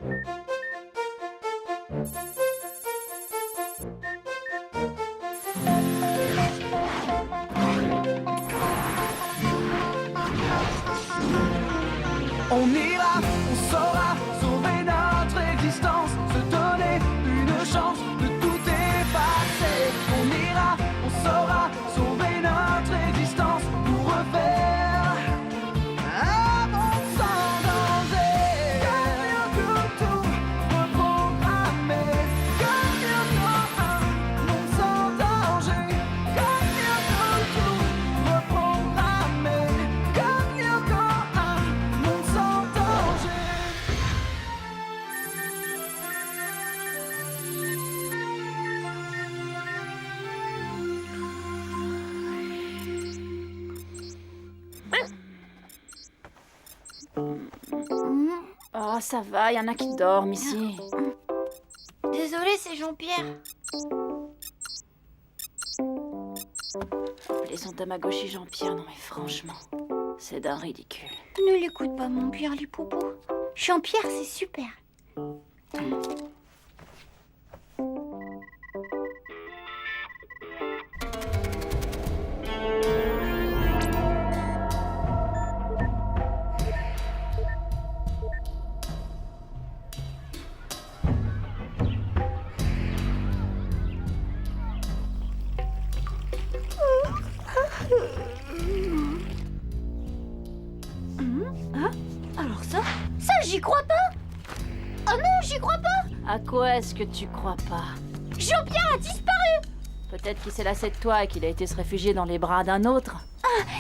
On ira, on saura sauver notre existence, se donner une chance de tout effacer. On ira, on saura sauver notre existence pour refaire un monde sans danger. Gagnant que tout reprogrammer. Gagnant un monde sans danger. Gagnant que tout reprogrammer. Gagnant un monde sans danger. Oh, ça va, y en a qui dorment ici. Désolée, c'est Jean-Pierre. Appelez son Tamagotchi Jean-Pierre, non mais franchement, c'est d'un ridicule. Ne l'écoute pas, mon Pierre Lipopo. Jean-Pierre, c'est super. Alors ça? Ça, j'y crois pas. Oh non, j'y crois pas. À quoi est-ce que tu crois pas? Jean-Pierre a disparu. Peut-être qu'il s'est lassé de toi et qu'il a été se réfugier dans les bras d'un autre.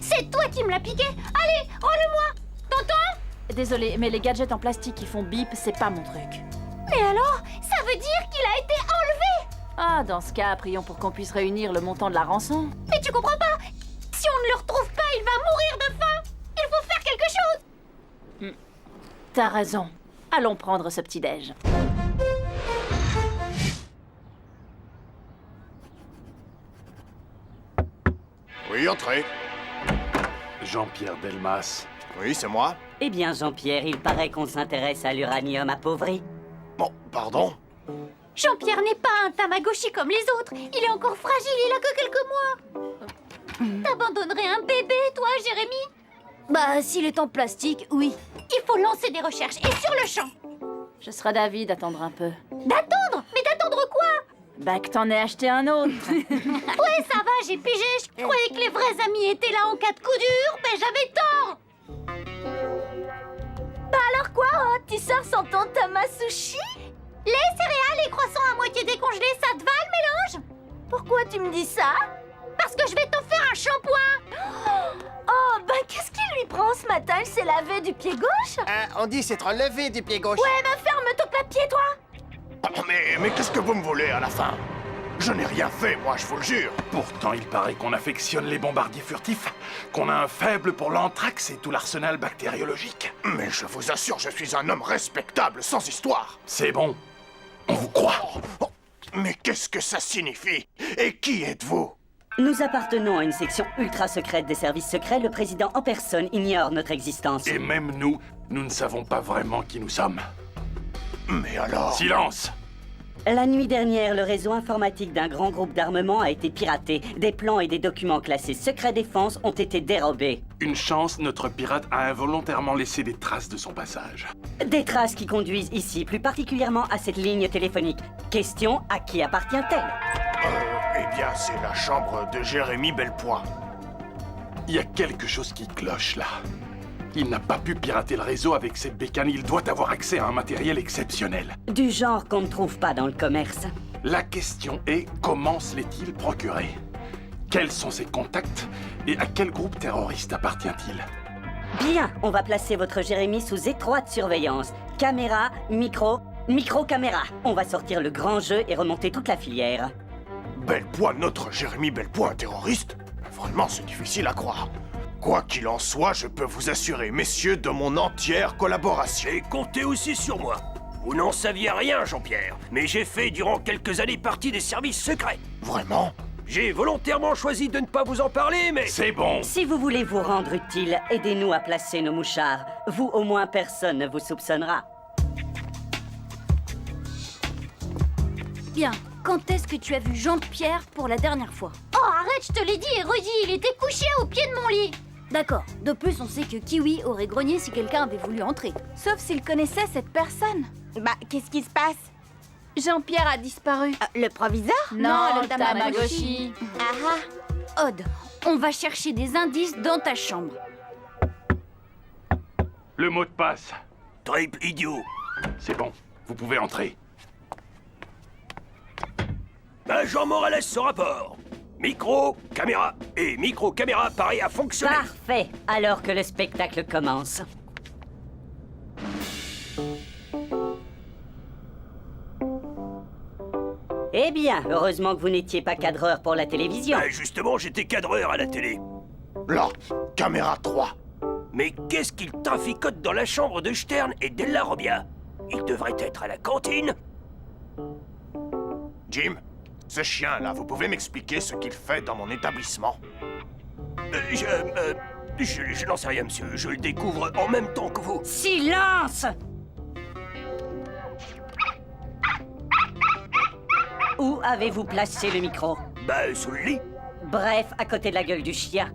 C'est toi qui me l'as piqué. Allez, rends-le-moi. T'entends? Désolé, mais les gadgets en plastique qui font bip, c'est pas mon truc. Mais alors, ça veut dire qu'il a été enlevé. Ah, dans ce cas, prions pour qu'on puisse réunir le montant de la rançon. Mais tu comprends pas? Si on ne le retrouve pas, il va mourir de faim. Il faut faire quelque chose. T'as raison. Allons prendre ce petit-déj. Oui, entrez. Jean-Pierre Delmas. Oui, c'est moi. Eh bien, Jean-Pierre, il paraît qu'on s'intéresse à l'uranium appauvri. Bon, pardon. Jean-Pierre n'est pas un Tamagotchi comme les autres. Il est encore fragile, il a que quelques mois. T'abandonnerais un bébé, toi, Jérémy? Bah, s'il est en plastique, oui. Il faut lancer des recherches, et sur le champ. Je serais d'avis d'attendre un peu. D'attendre? Mais d'attendre quoi? Bah que t'en aies acheté un autre. Ouais, ça va, j'ai pigé. Je croyais que les vrais amis étaient là en cas de coup dur, mais j'avais tort. Bah alors quoi, oh, tu sors sans ton Tamasushi? Les céréales et croissants à moitié décongelés, ça te va le mélange? Pourquoi tu me dis ça? Parce que je vais t'en faire un shampoing. Oh, bah qu'est-ce qu'il lui prend ce matin? Il s'est lavé du pied gauche? On dit s'être levé du pied gauche. Ouais, bah ferme ton papier, toi! Oh, mais qu'est-ce que vous me voulez à la fin? Je n'ai rien fait, moi, je vous le jure. Pourtant, il paraît qu'on affectionne les bombardiers furtifs, qu'on a un faible pour l'anthrax et tout l'arsenal bactériologique. Mais je vous assure, je suis un homme respectable, sans histoire. C'est bon. On vous croit. Oh, mais qu'est-ce que ça signifie? Et qui êtes-vous? Nous appartenons à une section ultra secrète des services secrets. Le président en personne ignore notre existence. Et même nous ne savons pas vraiment qui nous sommes. Mais alors... Silence! La nuit dernière, le réseau informatique d'un grand groupe d'armement a été piraté. Des plans et des documents classés secret défense ont été dérobés. Une chance, notre pirate a involontairement laissé des traces de son passage. Des traces qui conduisent ici, plus particulièrement à cette ligne téléphonique. Question, à qui appartient-elle? Eh bien, c'est la chambre de Jérémy Bellepoint. Il y a quelque chose qui cloche là. Il n'a pas pu pirater le réseau avec cette bécane. Il doit avoir accès à un matériel exceptionnel. Du genre qu'on ne trouve pas dans le commerce. La question est, comment se l'est-il procuré? Quels sont ses contacts? Et à quel groupe terroriste appartient-il? Bien, on va placer votre Jérémy sous étroite surveillance. Caméra, micro-caméra. On va sortir le grand jeu et remonter toute la filière. Bellepoint, notre Jérémy Bellepoint, un terroriste? Vraiment, c'est difficile à croire. Quoi qu'il en soit, je peux vous assurer, messieurs, de mon entière collaboration. Et comptez aussi sur moi. Vous n'en saviez rien, Jean-Pierre, mais j'ai fait durant quelques années partie des services secrets. Vraiment? J'ai volontairement choisi de ne pas vous en parler, mais... C'est bon! Si vous voulez vous rendre utile, aidez-nous à placer nos mouchards. Vous, au moins, personne ne vous soupçonnera. Bien, quand est-ce que tu as vu Jean-Pierre pour la dernière fois? Oh, arrête, je te l'ai dit et redit, il était couché au pied de mon lit. D'accord, de plus on sait que Kiwi aurait grogné si quelqu'un avait voulu entrer. Sauf s'il connaissait cette personne. Bah, qu'est-ce qui se passe? Jean-Pierre a disparu. Le proviseur? Non, le Tamagotchi. Ah Odd, on va chercher des indices dans ta chambre. Le mot de passe. Trip idiot. C'est bon, vous pouvez entrer. Agent Morales au rapport. Micro, caméra et micro-caméra pareil à fonctionner. Parfait, alors que le spectacle commence. Eh bien, heureusement que vous n'étiez pas cadreur pour la télévision. Justement, j'étais cadreur à la télé. Là, caméra 3. Mais qu'est-ce qu'il traficote dans la chambre de Stern et Della Robbia? Il devrait être à la cantine. Jim, ce chien-là, vous pouvez m'expliquer ce qu'il fait dans mon établissement? Je n'en sais rien, monsieur. Je le découvre en même temps que vous. Silence! Où avez-vous placé le micro? Bah, sous le lit. Bref, à côté de la gueule du chien.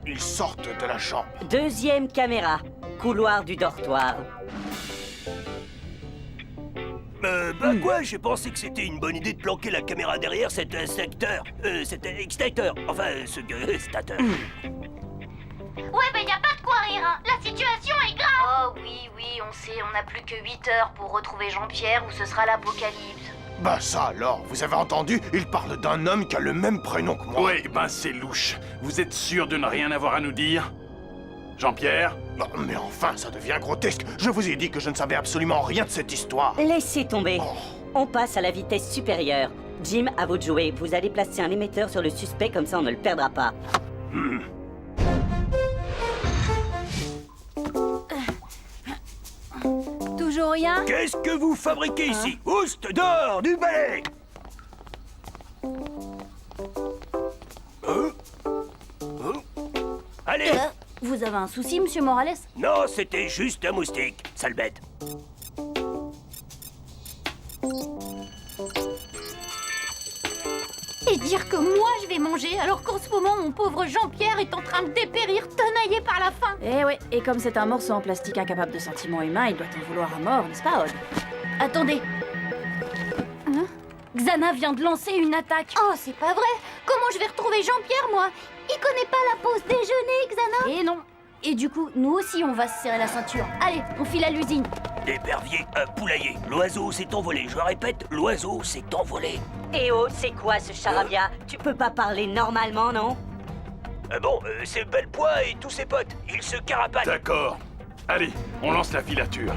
Ils sortent de la chambre. Deuxième caméra, couloir du dortoir. Quoi? J'ai pensé que c'était une bonne idée de planquer la caméra derrière cet secteur. Cet extincteur. Enfin, ce stateur. Ouais, bah y a pas de quoi rire, hein. La situation est grave. Oh oui, on sait, on n'a plus que 8 heures pour retrouver Jean-Pierre ou ce sera l'apocalypse. Bah ça alors, vous avez entendu? Il parle d'un homme qui a le même prénom que moi. Ouais, ben c'est louche. Vous êtes sûr de ne rien avoir à nous dire? Jean-Pierre? Oh, mais enfin, ça devient grotesque. Je vous ai dit que je ne savais absolument rien de cette histoire. Laissez tomber. Oh. On passe à la vitesse supérieure. Jim, à vous de jouer. Vous allez placer un émetteur sur le suspect, comme ça on ne le perdra pas. Toujours rien? Qu'est-ce que vous fabriquez ici? Oust, dehors, du balai! Allez! Vous avez un souci, monsieur Morales? Non, c'était juste un moustique, sale bête. Et dire que moi je vais manger alors qu'en ce moment mon pauvre Jean-Pierre est en train de dépérir, tenaillé par la faim. Eh ouais, et comme c'est un morceau en plastique incapable de sentiments humains, il doit en vouloir à mort, n'est-ce pas, Odd? Attendez. Hein? Xana vient de lancer une attaque. Oh, c'est pas vrai. Comment je vais retrouver Jean-Pierre, moi? Il connaît pas la pause déjeuner, Xana. Et non. Et du coup, nous aussi on va se serrer la ceinture. Allez, on file à l'usine. L'épervier, un poulailler. L'oiseau s'est envolé. Je répète, l'oiseau s'est envolé. Eh oh, c'est quoi ce charabia? Tu peux pas parler normalement, non? C'est Bellepoint et tous ses potes. Ils se carapatent. D'accord. Allez, on lance la filature.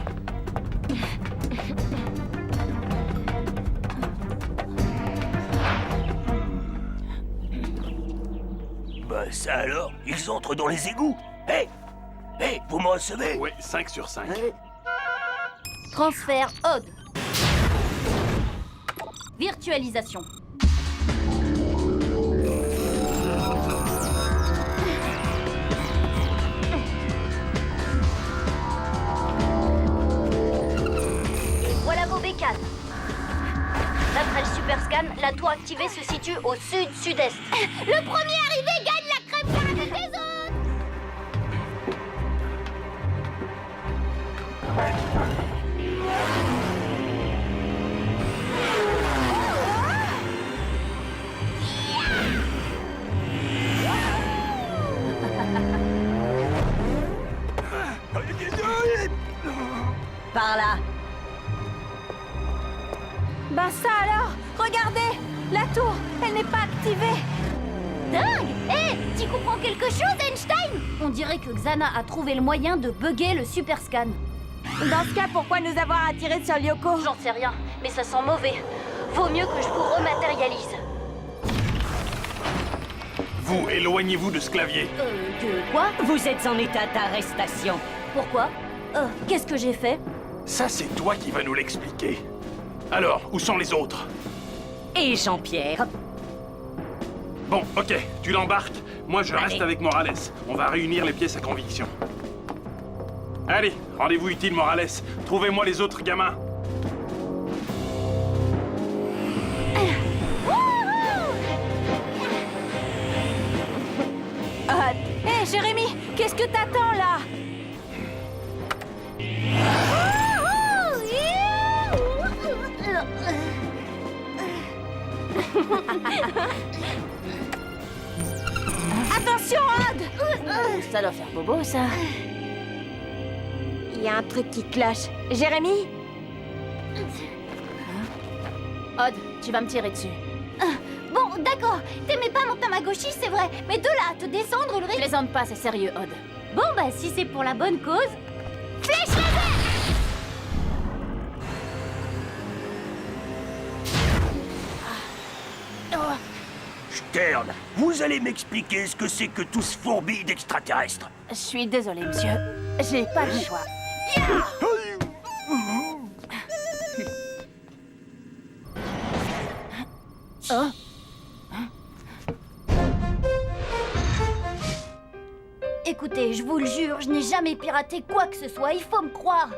Bah ça alors, ils entrent dans les égouts. Hé, vous me recevez? Ouais, 5 sur 5. Transfert Odd. Virtualisation. Voilà vos bécanes. D'après le super scan, la tour activée se situe au sud-sud-est. Le premier arrivé gagne la crème caramel des autres. Par là. Bah ça alors! Regardez! La tour, elle n'est pas activée! Dingue! Hé, tu comprends quelque chose, Einstein? On dirait que Xana a trouvé le moyen de bugger le super scan. Dans ce cas, pourquoi nous avoir attirés sur Lyoko? J'en sais rien, mais ça sent mauvais. Vaut mieux que je vous rematérialise. Vous, éloignez-vous de ce clavier. Que quoi? Vous êtes en état d'arrestation. Pourquoi? Qu'est-ce que j'ai fait? Ça, c'est toi qui vas nous l'expliquer. Alors, où sont les autres? Et Jean-Pierre? Bon, ok, tu l'embarques. Moi, je reste Allez. avec Morales. On va réunir les pièces à conviction. Allez, rendez-vous utile, Morales. Trouvez-moi les autres gamins. Hé, Jérémy, qu'est-ce que t'attends là? Attention, Odd! Ça doit faire bobo, ça. Il y a un truc qui cloche. Jérémy? Odd, tu vas me tirer dessus. Bon, d'accord. T'aimais pas mon Tamagotchi, c'est vrai. Mais de là à te descendre, Ulrich... Plaisante pas, c'est sérieux, Odd. Bon, bah, si c'est pour la bonne cause... Flèche laser! Stern, vous allez m'expliquer ce que c'est que tout ce fourbi d'extraterrestres. Je suis désolée, monsieur. J'ai pas le choix. Oh. Écoutez, je vous le jure, je n'ai jamais piraté quoi que ce soit, il faut me croire.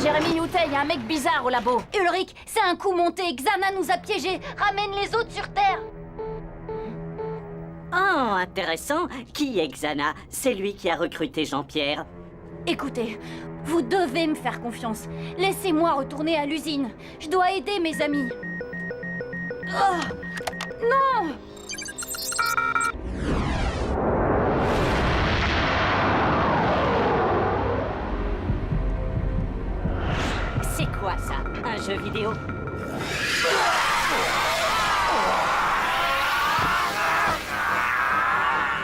Jérémy Youtet, il y a un mec bizarre au labo. Ulrich, c'est un coup monté, Xana nous a piégés. Ramène les autres sur Terre. Oh, intéressant. Qui est Xana? C'est lui qui a recruté Jean-Pierre. Écoutez, vous devez me faire confiance. Laissez-moi retourner à l'usine. Je dois aider mes amis. Oh, non! C'est quoi ça? Un jeu vidéo?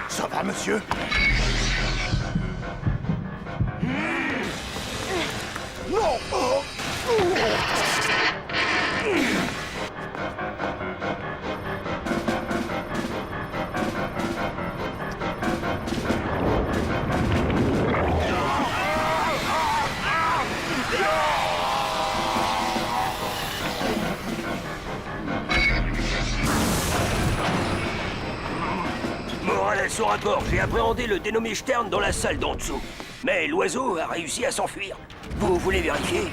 Ça va, monsieur? Non! Morale à son rapport, j'ai appréhendé le dénommé Stern dans la salle d'en dessous. Mais l'oiseau a réussi à s'enfuir. Vous voulez vérifier?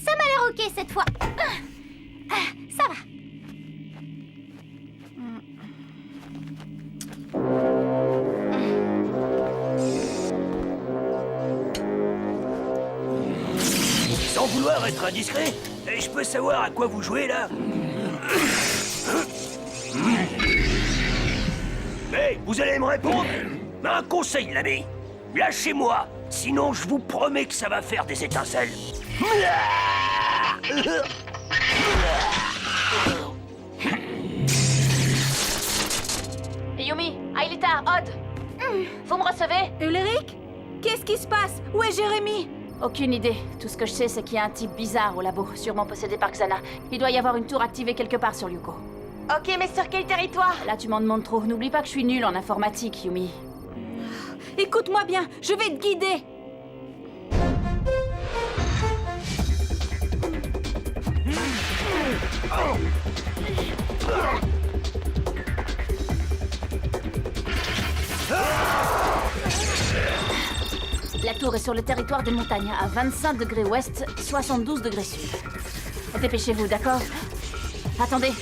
Ça m'a l'air ok cette fois. Ça va. Sans vouloir être indiscret, je peux savoir à quoi vous jouez là? Mais vous allez me répondre? Un conseil, l'ami. Lâchez-moi, sinon je vous promets que ça va faire des étincelles. Yumi, Aelita, Odd. Vous me recevez? Ulrich? Qu'est-ce qui se passe? Où est Jérémy? Aucune idée. Tout ce que je sais, c'est qu'il y a un type bizarre au labo, sûrement possédé par Xana. Il doit y avoir une tour activée quelque part sur Yuko. Ok, mais sur quel territoire? Là, tu m'en demandes trop. N'oublie pas que je suis nulle en informatique, Yumi. Écoute-moi bien, je vais te guider. La tour est sur le territoire des montagnes, à 25 degrés ouest, 72 degrés sud. Dépêchez-vous, d'accord? Attendez.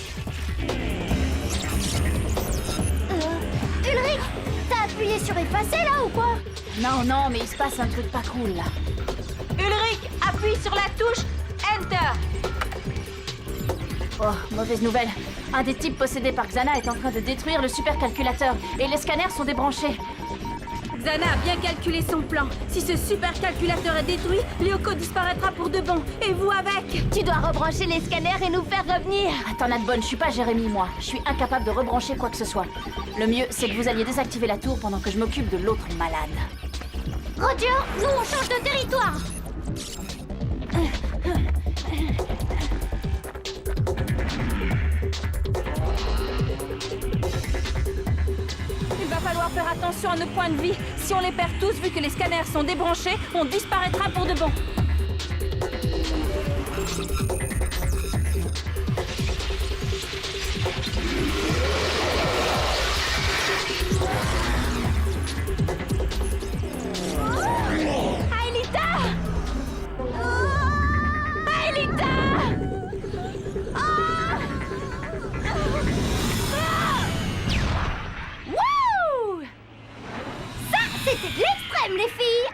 Ulrich, t'as appuyé sur effacer là ou quoi? Non, non, mais il se passe un truc pas cool, là. Ulrich, appuie sur la touche Enter. Oh, mauvaise nouvelle. Un des types possédés par Xana est en train de détruire le supercalculateur, et les scanners sont débranchés. Xana a bien calculé son plan. Si ce supercalculateur est détruit, Lyoko disparaîtra pour de bon. Et vous avec? Tu dois rebrancher les scanners et nous faire revenir. Ah, t'en as de bonnes, je suis pas Jérémy, moi. Je suis incapable de rebrancher quoi que ce soit. Le mieux, c'est que vous alliez désactiver la tour pendant que je m'occupe de l'autre malade. Roger, nous on change de territoire. Il va falloir faire attention à nos points de vie. Si on les perd tous, vu que les scanners sont débranchés, on disparaîtra pour de bon. problème, les filles?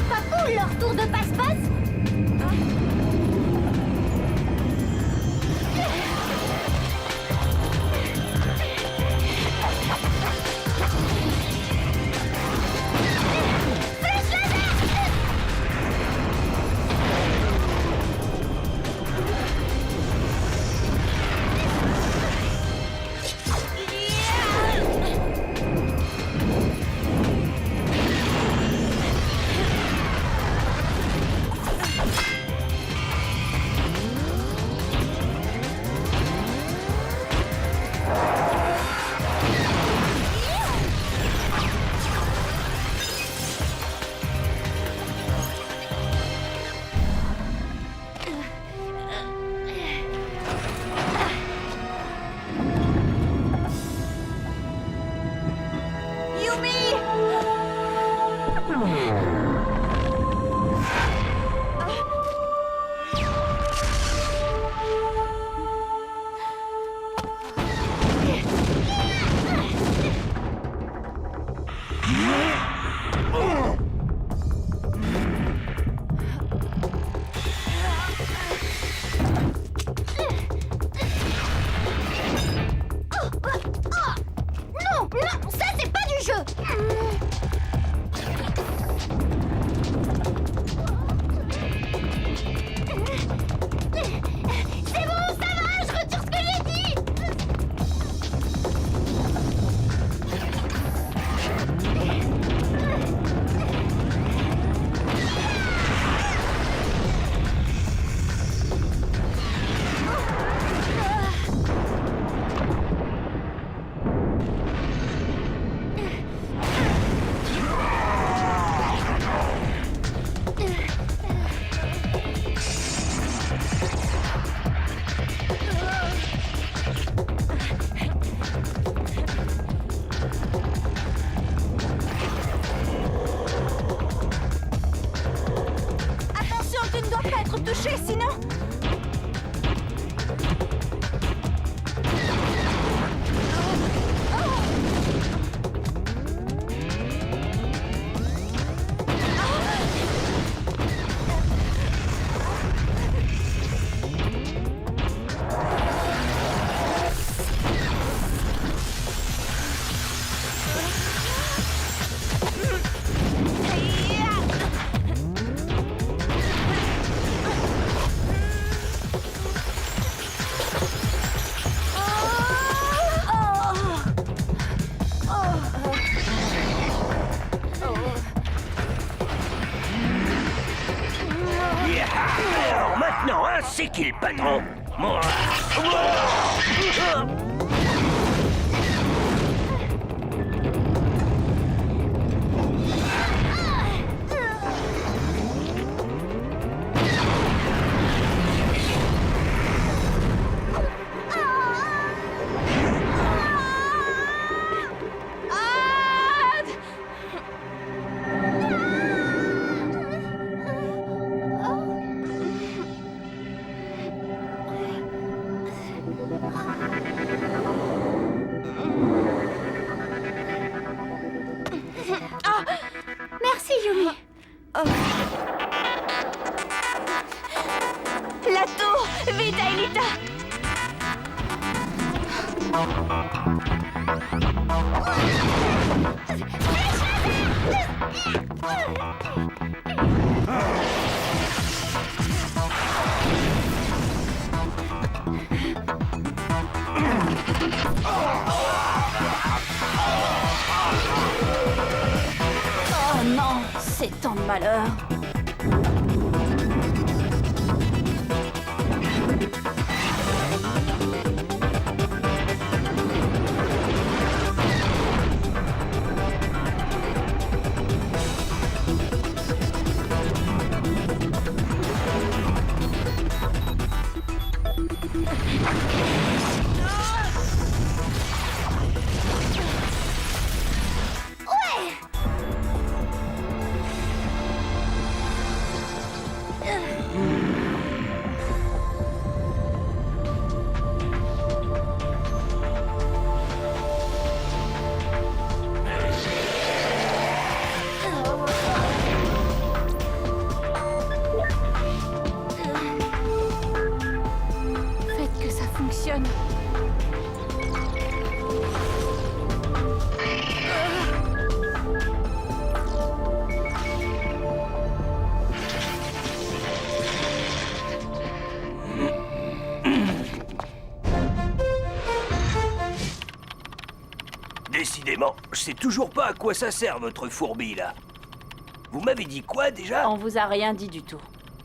Papou, leur tour de passe-passe? Non, non, ça c'est pas du jeu. C'est bon, ça va, je retire ce que j'ai dit. Attention, tu ne dois pas être touché, sinon... Alors maintenant, hein, c'est qui le patron? Moi. Merci, Yumi. La tour! Vite, Aelita! Flèche Oh non, c'est tant de malheur. Faites que ça fonctionne. Décidément, je sais toujours pas à quoi ça sert votre fourbi là. Vous m'avez dit quoi déjà? On vous a rien dit du tout.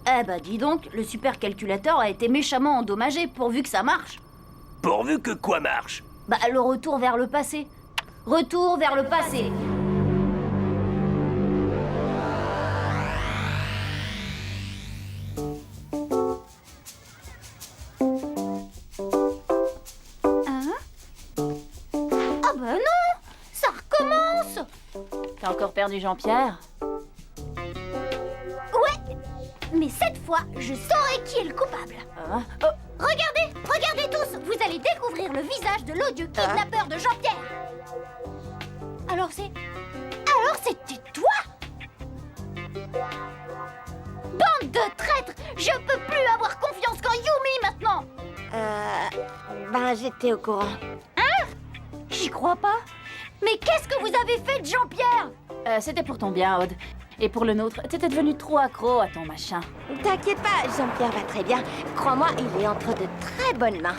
Eh bah dis donc, le supercalculateur a été méchamment endommagé pourvu que ça marche. Pourvu que quoi marche? Bah le retour vers le passé. Retour vers le passé. Ah bah non, ça recommence. T'as encore perdu Jean-Pierre? Ouais, mais cette fois, je saurai qui est le coupable. Ah, oh, Regardez, regardez tous, vous allez découvrir le visage de l'odieux kidnappeur de Jean-Pierre. Alors c'était toi? Bande de traîtres, je peux plus avoir confiance qu'en Yumi maintenant. Ben, j'étais au courant. J'y crois pas. Mais qu'est-ce que vous avez fait de Jean-Pierre? c'était pour ton bien, Aude. Et pour le nôtre, t'étais devenu trop accro à ton machin. T'inquiète pas, Jean-Pierre va très bien. Crois-moi, il est entre de très bonnes mains.